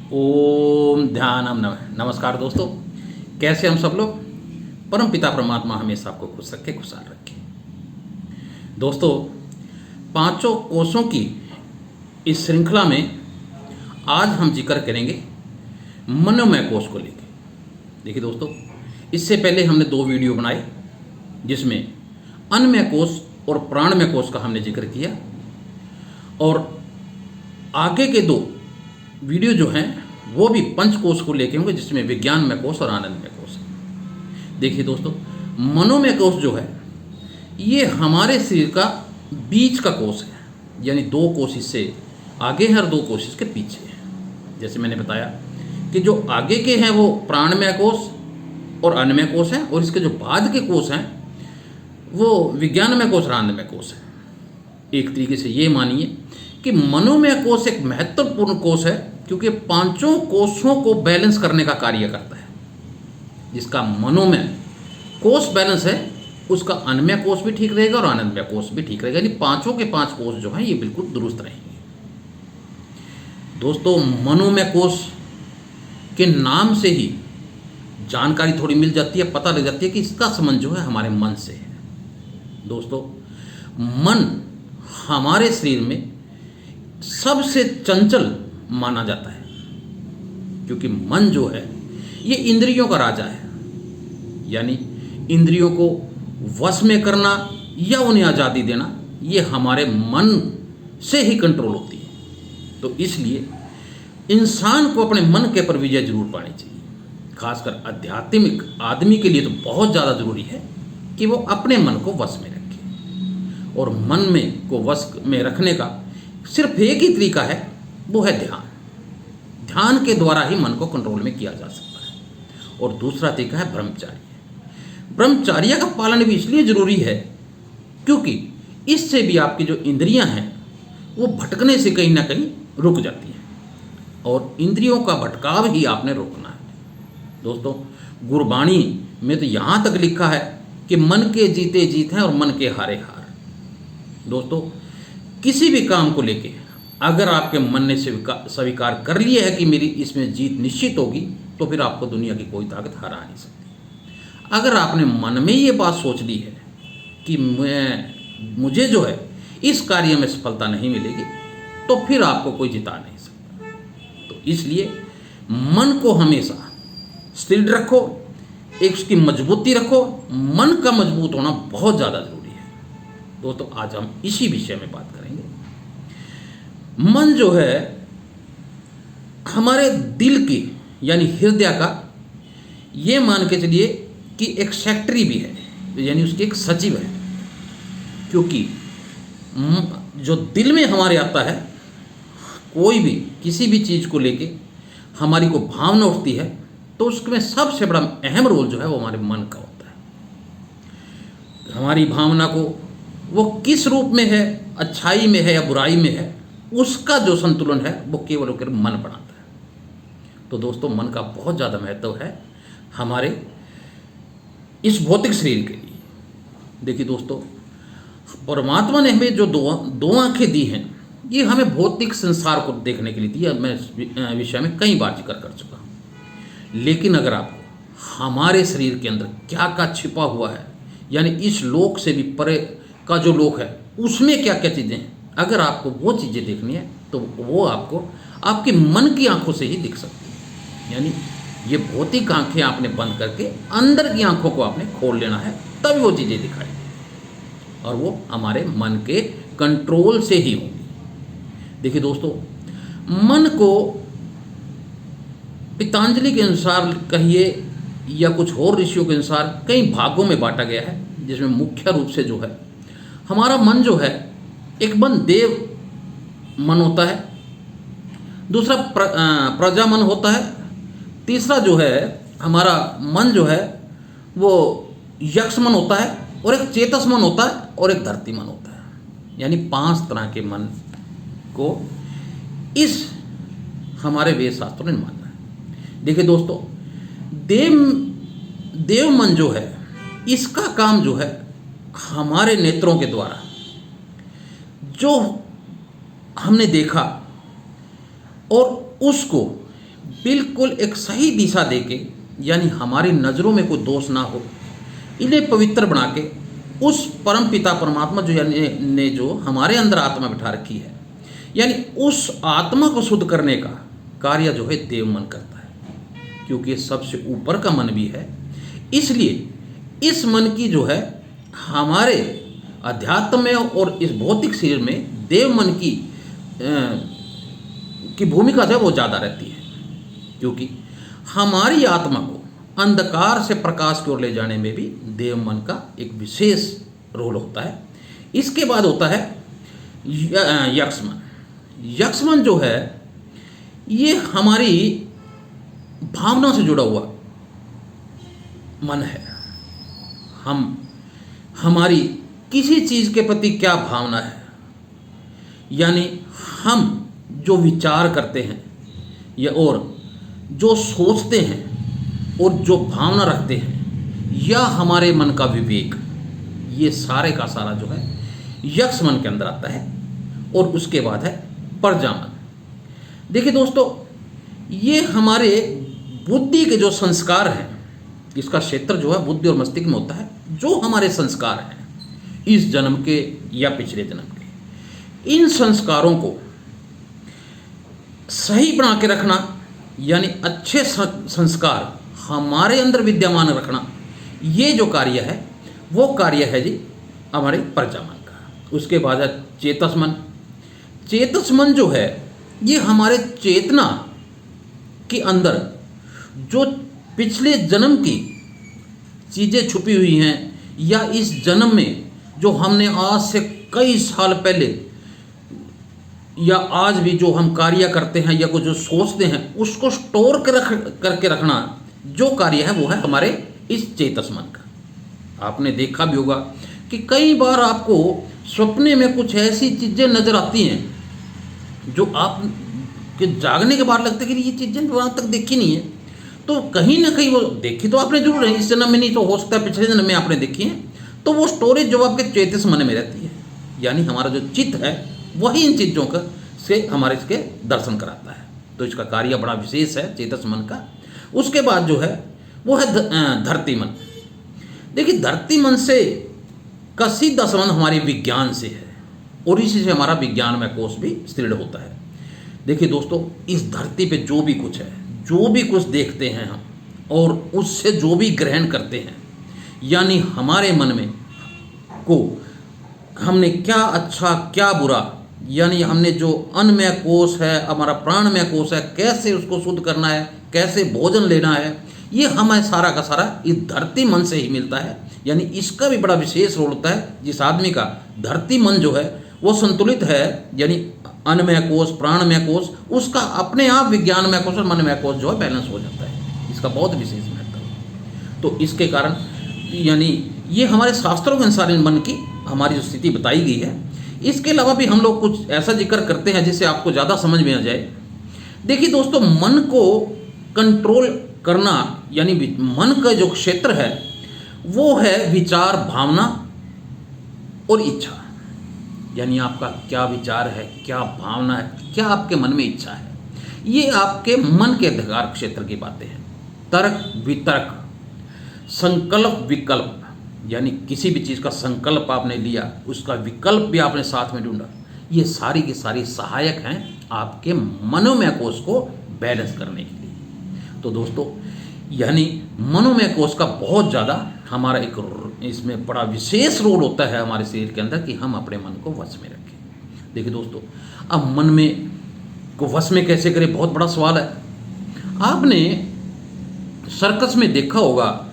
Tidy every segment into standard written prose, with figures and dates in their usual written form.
ओम ध्यानम नमः। नमस्कार दोस्तों, कैसे हम सब लोग। परम पिता परमात्मा हमेशा आपको खुश रखे, खुशहाल रखे। दोस्तों, पांचों कोषों की इस श्रृंखला में आज हम जिक्र करेंगे मनोमय कोष को लेकर। देखिए दोस्तों, इससे पहले हमने 2 वीडियो बनाए जिसमें अन्नमय कोष और प्राणमय कोष का हमने जिक्र किया, और आगे के 2 वीडियो जो हैं वो भी पंचकोश को लेके होंगे, जिसमें विज्ञानमय कोष और आनंदमय कोष है। देखिए दोस्तों, मनोमय कोष जो है ये हमारे शरीर का बीच का कोष है, यानी 2 कोष इससे आगे हैं और 2 कोष इसके पीछे हैं। जैसे मैंने बताया कि जो आगे के हैं वो प्राणमय कोष और अन्नमय कोष हैं, और इसके जो बाद के कोष हैं वो विज्ञानमय कोष और आनंदमय कोष है। एक तरीके से ये मानिए कि मनोमय कोष एक महत्वपूर्ण कोष है, क्योंकि पांचों कोषों को बैलेंस करने का कार्य करता है। जिसका मनोमय कोष बैलेंस है उसका अन्नमय कोष भी ठीक रहेगा और आनंदमय कोष भी ठीक रहेगा, यानी पांचों के 5 कोष जो हैं ये बिल्कुल दुरुस्त रहेंगे। दोस्तों, मनोमय कोष के नाम से ही जानकारी थोड़ी मिल जाती है, पता लग जाती है कि इसका संबंध जो है हमारे मन से है। दोस्तों, मन हमारे शरीर में सबसे चंचल माना जाता है, क्योंकि मन जो है ये इंद्रियों का राजा है, यानी इंद्रियों को वश में करना या उन्हें आज़ादी देना ये हमारे मन से ही कंट्रोल होती है। तो इसलिए इंसान को अपने मन के पर विजय जरूर पानी चाहिए। खासकर आध्यात्मिक आदमी के लिए तो बहुत ज़्यादा जरूरी है कि वो अपने मन को वश में रखे, और मन में को वश में रखने का सिर्फ एक ही तरीका है, वो है ध्यान। ध्यान के द्वारा ही मन को कंट्रोल में किया जा सकता है। और दूसरा तरीका है ब्रह्मचर्य। ब्रह्मचर्य का पालन भी इसलिए जरूरी है क्योंकि इससे भी आपकी जो इंद्रियां हैं वो भटकने से कहीं ना कहीं रुक जाती हैं, और इंद्रियों का भटकाव ही आपने रोकना है। दोस्तों, गुरबाणी में तो यहाँ तक लिखा है कि मन के जीते जीत हैं और मन के हारे हार। दोस्तों, किसी भी काम को लेके अगर आपके मन ने स्वीकार कर लिया है कि मेरी इसमें जीत निश्चित होगी, तो फिर आपको दुनिया की कोई ताकत हरा नहीं सकती। अगर आपने मन में ये बात सोच ली है कि मुझे जो है इस कार्य में सफलता नहीं मिलेगी, तो फिर आपको कोई जिता नहीं सकता। तो इसलिए मन को हमेशा स्थिर रखो, एक उसकी मजबूती रखो। मन का मजबूत होना बहुत ज़्यादा जरूरी है। दोस्तों, आज हम इसी विषय में बात करेंगे। मन जो है हमारे दिल की यानी हृदय का, ये मान के चलिए कि एक सेक्रेटरी भी है, यानी उसकी एक सचिव है। क्योंकि जो दिल में हमारे आता है, कोई भी किसी भी चीज़ को लेके हमारी को भावना उठती है, तो उसमें सबसे बड़ा अहम रोल जो है वो हमारे मन का होता है। हमारी भावना को वो किस रूप में है, अच्छाई में है या बुराई में है, उसका जो संतुलन है वो केवल होकर मन बनाता है। तो दोस्तों, मन का बहुत ज़्यादा महत्व है हमारे इस भौतिक शरीर के लिए। देखिए दोस्तों, परमात्मा ने हमें जो दो आंखें दी हैं, ये हमें भौतिक संसार को देखने के लिए दी है। मैं इस विषय में कई बार जिक्र कर चुका हूँ। लेकिन अगर आप हमारे शरीर के अंदर क्या क्या छिपा हुआ है, यानी इस लोक से भी परे का जो लोक है उसमें क्या क्या चीज़ें हैं, अगर आपको वो चीज़ें देखनी है तो वो आपको आपके मन की आंखों से ही दिख सकती है। यानी ये भौतिक आंखें आपने बंद करके अंदर की आंखों को आपने खोल लेना है, तभी वो चीज़ें दिखाई देंगी, और वो हमारे मन के कंट्रोल से ही होंगी। देखिए दोस्तों, मन को पतंजलि के अनुसार कहिए या कुछ और ऋषियों के अनुसार कई भागों में बांटा गया है, जिसमें मुख्य रूप से जो है हमारा मन जो है, एक मन देव मन होता है, दूसरा प्रजा मन होता है, तीसरा जो है हमारा मन जो है वो यक्ष मन होता है, और एक चेतस मन होता है, और एक धरती मन होता है। यानी 5 तरह के मन को इस हमारे वेद शास्त्रों ने माना है। देखिए दोस्तों, देव मन जो है, इसका काम जो है हमारे नेत्रों के द्वारा जो हमने देखा और उसको बिल्कुल एक सही दिशा देके, यानी हमारी नज़रों में कोई दोष ना हो, इन्हें पवित्र बना के उस परम पिता परमात्मा जो यानी ने जो हमारे अंदर आत्मा बिठा रखी है, यानी उस आत्मा को शुद्ध करने का कार्य जो है देव मन करता है, क्योंकि ये सबसे ऊपर का मन भी है। इसलिए इस मन की जो है हमारे अध्यात्म में और इस भौतिक शरीर में देव मन की भूमिका जो है वो ज़्यादा रहती है, क्योंकि हमारी आत्मा को अंधकार से प्रकाश की ओर ले जाने में भी देव मन का एक विशेष रोल होता है। इसके बाद होता है यक्ष मन। यक्ष मन जो है ये हमारी भावना से जुड़ा हुआ मन है। हमारी किसी चीज़ के प्रति क्या भावना है, यानी हम जो विचार करते हैं या और जो सोचते हैं और जो भावना रखते हैं, या हमारे मन का विवेक, ये सारे का सारा जो है यक्ष मन के अंदर आता है। और उसके बाद है प्रजा मन। देखिए दोस्तों, ये हमारे बुद्धि के जो संस्कार हैं, इसका क्षेत्र जो है बुद्धि और मस्तिष्क में होता है। जो हमारे संस्कार हैं इस जन्म के या पिछले जन्म के, इन संस्कारों को सही बना के रखना, यानी अच्छे संस्कार हमारे अंदर विद्यमान रखना, ये जो कार्य है वो कार्य है जी हमारे प्रजा मन का। उसके बाद है चेतस मन। चेतस मन जो है ये हमारे चेतना के अंदर जो पिछले जन्म की चीज़ें छुपी हुई हैं, या इस जन्म में जो हमने आज से कई साल पहले या आज भी जो हम कार्य करते हैं या कुछ जो सोचते हैं, उसको स्टोर करके रखना जो कार्य है वो है हमारे इस चेतस मन का। आपने देखा भी होगा कि कई बार आपको सपने में कुछ ऐसी चीज़ें नज़र आती हैं जो आप के जागने के बाद लगता है कि ये चीज़ें तो आज तक देखी नहीं है। तो कहीं ना कहीं वो देखी तो आपने जरूर है, इस जन्म में नहीं तो हो सकता है पिछले जन्म में आपने देखी है। तो वो स्टोरेज जो आपके चेतस मन में रहती है, यानी हमारा जो चित्त है वही इन चीज़ों का से हमारे इसके दर्शन कराता है। तो इसका कार्य बड़ा विशेष है चेतस मन का। उसके बाद जो है वो है धरती मन। देखिए धरती मन से का सीधा संबंध हमारे विज्ञान से है, और इसी से हमारा विज्ञानमय कोश भी सुदृढ़ होता है। देखिए दोस्तों, इस धरती पे जो भी कुछ है, जो भी कुछ देखते हैं हम, और उससे जो भी ग्रहण करते हैं, यानी हमारे मन में को हमने क्या अच्छा क्या बुरा, यानी हमने जो अन्नमय कोश है, हमारा प्राणमय कोश है, कैसे उसको शुद्ध करना है, कैसे भोजन लेना है, ये हमें सारा का सारा इस धरती मन से ही मिलता है। यानी इसका भी बड़ा विशेष रोल होता है। जिस आदमी का धरती मन जो है वो संतुलित है, यानी अन्नमय कोश प्राणमय कोश, उसका अपने आप विज्ञानमय कोश और मनमय कोश जो है बैलेंस हो जाता है। इसका बहुत विशेष महत्व है। तो इसके कारण यानी ये हमारे शास्त्रों के अनुसार इन मन की हमारी जो स्थिति बताई गई है। इसके अलावा भी हम लोग कुछ ऐसा जिक्र करते हैं जिससे आपको ज़्यादा समझ में आ जाए। देखिए दोस्तों, मन को कंट्रोल करना, यानी मन का जो क्षेत्र है वो है विचार, भावना और इच्छा। यानी आपका क्या विचार है, क्या भावना है, क्या आपके मन में इच्छा है, ये आपके मन के अधिकार क्षेत्र की बातें हैं। तर्क वितर्क, संकल्प विकल्प, यानी किसी भी चीज़ का संकल्प आपने लिया, उसका विकल्प भी आपने साथ में ढूंढा, ये सारी की सारी सहायक हैं आपके मनोमय कोश को बैलेंस करने के लिए। तो दोस्तों, यानी मनोमय कोश का बहुत ज़्यादा हमारा एक इसमें बड़ा विशेष रोल होता है हमारे शरीर के अंदर कि हम अपने मन को वश में रखें। देखिए दोस्तों, अब मन में को वश में कैसे करें, बहुत बड़ा सवाल है। आपने सर्कस में देखा होगा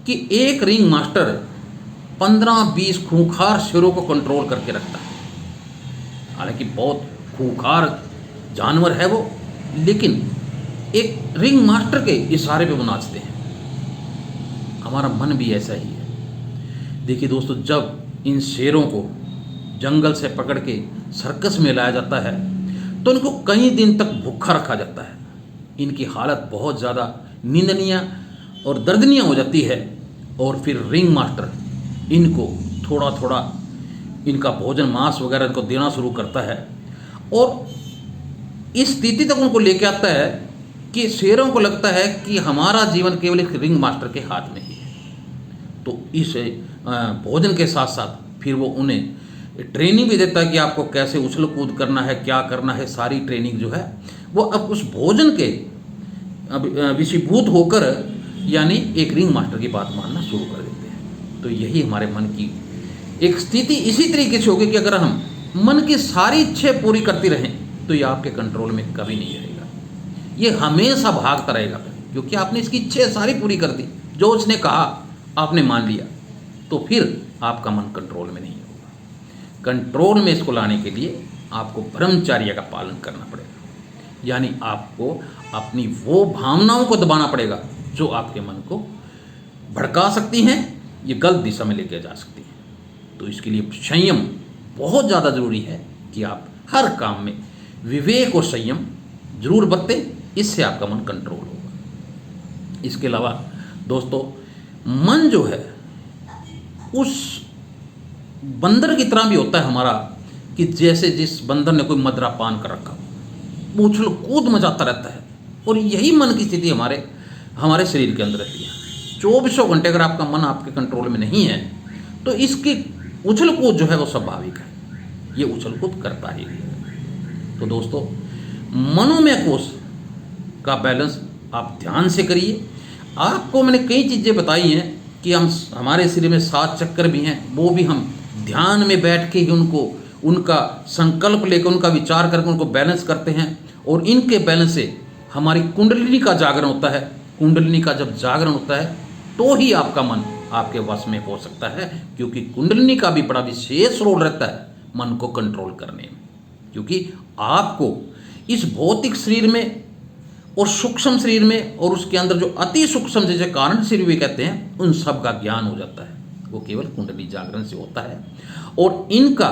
कि एक रिंग मास्टर 15-20 खूंखार शेरों को कंट्रोल करके रखता है। हालांकि बहुत खूंखार जानवर है वो, लेकिन एक रिंग मास्टर के इशारे पे वो नाचते हैं। हमारा मन भी ऐसा ही है। देखिए दोस्तों, जब इन शेरों को जंगल से पकड़ के सर्कस में लाया जाता है तो इनको कई दिन तक भूखा रखा जाता है। इनकी हालत बहुत ज़्यादा निंदनीय और दर्दनीय हो जाती है, और फिर रिंग मास्टर इनको थोड़ा थोड़ा इनका भोजन, मांस वगैरह इनको देना शुरू करता है, और इस स्थिति तक उनको लेके आता है कि शेरों को लगता है कि हमारा जीवन केवल एक रिंग मास्टर के हाथ में ही है। तो इस भोजन के साथ साथ फिर वो उन्हें ट्रेनिंग भी देता है कि आपको कैसे उछल कूद करना है, क्या करना है। सारी ट्रेनिंग जो है वो अब उस भोजन के विषीभूत होकर यानी एक रिंग मास्टर की बात मानना शुरू कर देते हैं। तो यही हमारे मन की एक स्थिति इसी तरीके से होगी कि अगर हम मन की सारी इच्छाएं पूरी करती रहें तो ये आपके कंट्रोल में कभी नहीं रहेगा। ये हमेशा भागता रहेगा, क्योंकि आपने इसकी इच्छाएं सारी पूरी कर दी, जो उसने कहा आपने मान लिया, तो फिर आपका मन कंट्रोल में नहीं होगा। कंट्रोल में इसको लाने के लिए आपको ब्रह्मचर्य का पालन करना पड़ेगा, यानी आपको अपनी वो भावनाओं को दबाना पड़ेगा जो आपके मन को भड़का सकती हैं, ये गलत दिशा में लेके जा सकती हैं। तो इसके लिए संयम बहुत ज़्यादा ज़रूरी है कि आप हर काम में विवेक और संयम जरूर बरतें, इससे आपका मन कंट्रोल होगा। इसके अलावा दोस्तों, मन जो है उस बंदर की तरह भी होता है हमारा, कि जैसे जिस बंदर ने कोई मदरा पान कर रखा, वो उछल कूद मचाता रहता है। और यही मन की स्थिति हमारे शरीर के अंदर रहती है 24 घंटे। अगर आपका मन आपके कंट्रोल में नहीं है तो इसकी उछल कूद जो है वो स्वाभाविक है, ये उछल कूद करता ही है। तो दोस्तों, मनोमय कोश का बैलेंस आप ध्यान से करिए। आपको मैंने कई चीज़ें बताई हैं कि हमारे शरीर में 7 चक्कर भी हैं, वो भी हम ध्यान में बैठ के ही उनका संकल्प लेकर, उनका विचार करके उनको बैलेंस करते हैं। और इनके बैलेंस से हमारी कुंडलिनी का जागरण होता है। कुंडलिनी का जब जागरण होता है तो ही आपका मन आपके वश में हो सकता है, क्योंकि कुंडलिनी का भी बड़ा विशेष रोल रहता है मन को कंट्रोल करने में। क्योंकि आपको इस भौतिक शरीर में और सूक्ष्म शरीर में और उसके अंदर जो अति सूक्ष्म जैसे कारण शरीर भी कहते हैं, उन सब का ज्ञान हो जाता है। वो केवल कुंडली जागरण से होता है। और इनका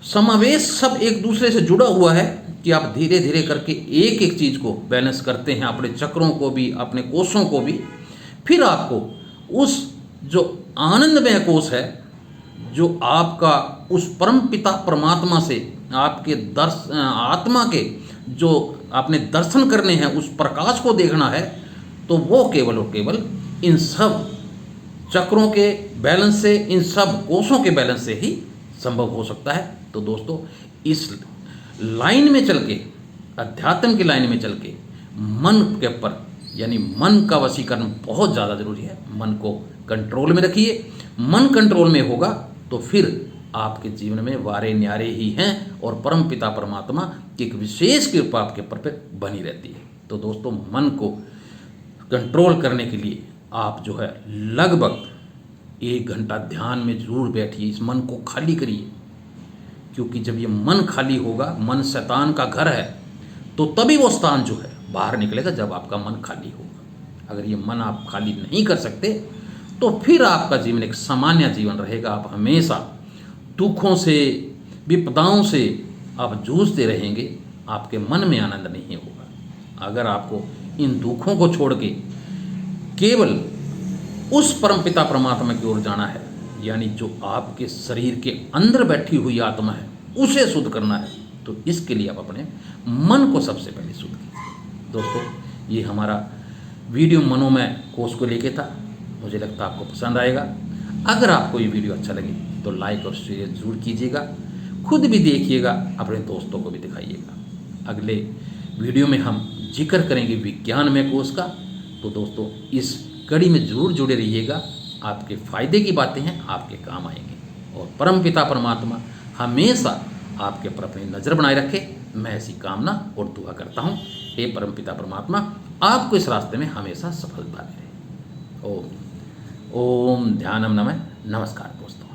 समावेश सब एक दूसरे से जुड़ा हुआ है कि आप धीरे धीरे करके एक एक चीज़ को बैलेंस करते हैं, अपने चक्रों को भी, अपने कोषों को भी। फिर आपको उस जो आनंदमय कोष है, जो आपका उस परम पिता परमात्मा से आपके आत्मा के जो आपने दर्शन करने हैं, उस प्रकाश को देखना है, तो वो केवल और केवल इन सब चक्रों के बैलेंस से, इन सब कोषों के बैलेंस से ही संभव हो सकता है। तो दोस्तों, इस लाइन में चल के, अध्यात्म की लाइन में चल के मन के ऊपर यानी मन का वशीकरण बहुत ज़्यादा ज़रूरी है। मन को कंट्रोल में रखिए। मन कंट्रोल में होगा तो फिर आपके जीवन में वारे न्यारे ही हैं और परम पिता परमात्मा की एक विशेष कृपा आपके ऊपर पे बनी रहती है। तो दोस्तों, मन को कंट्रोल करने के लिए आप जो है लगभग 1 घंटा ध्यान में जरूर बैठिए, इस मन को खाली करिए। क्योंकि जब ये मन खाली होगा, मन शैतान का घर है, तो तभी वो स्थान जो है बाहर निकलेगा जब आपका मन खाली होगा। अगर ये मन आप खाली नहीं कर सकते तो फिर आपका जीवन एक सामान्य जीवन रहेगा। आप हमेशा दुखों से, विपदाओं से आप जूझते रहेंगे, आपके मन में आनंद नहीं होगा। अगर आपको इन दुखों को छोड़ के केवल उस परमपिता परमात्मा की ओर जाना है, यानी जो आपके शरीर के अंदर बैठी हुई आत्मा है, उसे शुद्ध करना है, तो इसके लिए आप अपने मन को सबसे पहले शुद्ध कीजिए। दोस्तों, ये हमारा वीडियो मनोमय कोष को लेके था। मुझे लगता है आपको पसंद आएगा। अगर आपको ये वीडियो अच्छा लगे तो लाइक और शेयर जरूर कीजिएगा, खुद भी देखिएगा, अपने दोस्तों को भी दिखाइएगा। अगले वीडियो में हम जिक्र करेंगे विज्ञानमय कोष का। तो दोस्तों, इस कड़ी में जरूर जुड़े रहिएगा। आपके फायदे की बातें हैं, आपके काम आएंगे। और परम पिता परमात्मा हमेशा आपके ऊपर अपनी नज़र बनाए रखे, मैं ऐसी कामना और दुआ करता हूँ। हे परम पिता परमात्मा, आपको इस रास्ते में हमेशा सफलता मिले। ओम ध्यानम नमः। नमस्कार दोस्तों।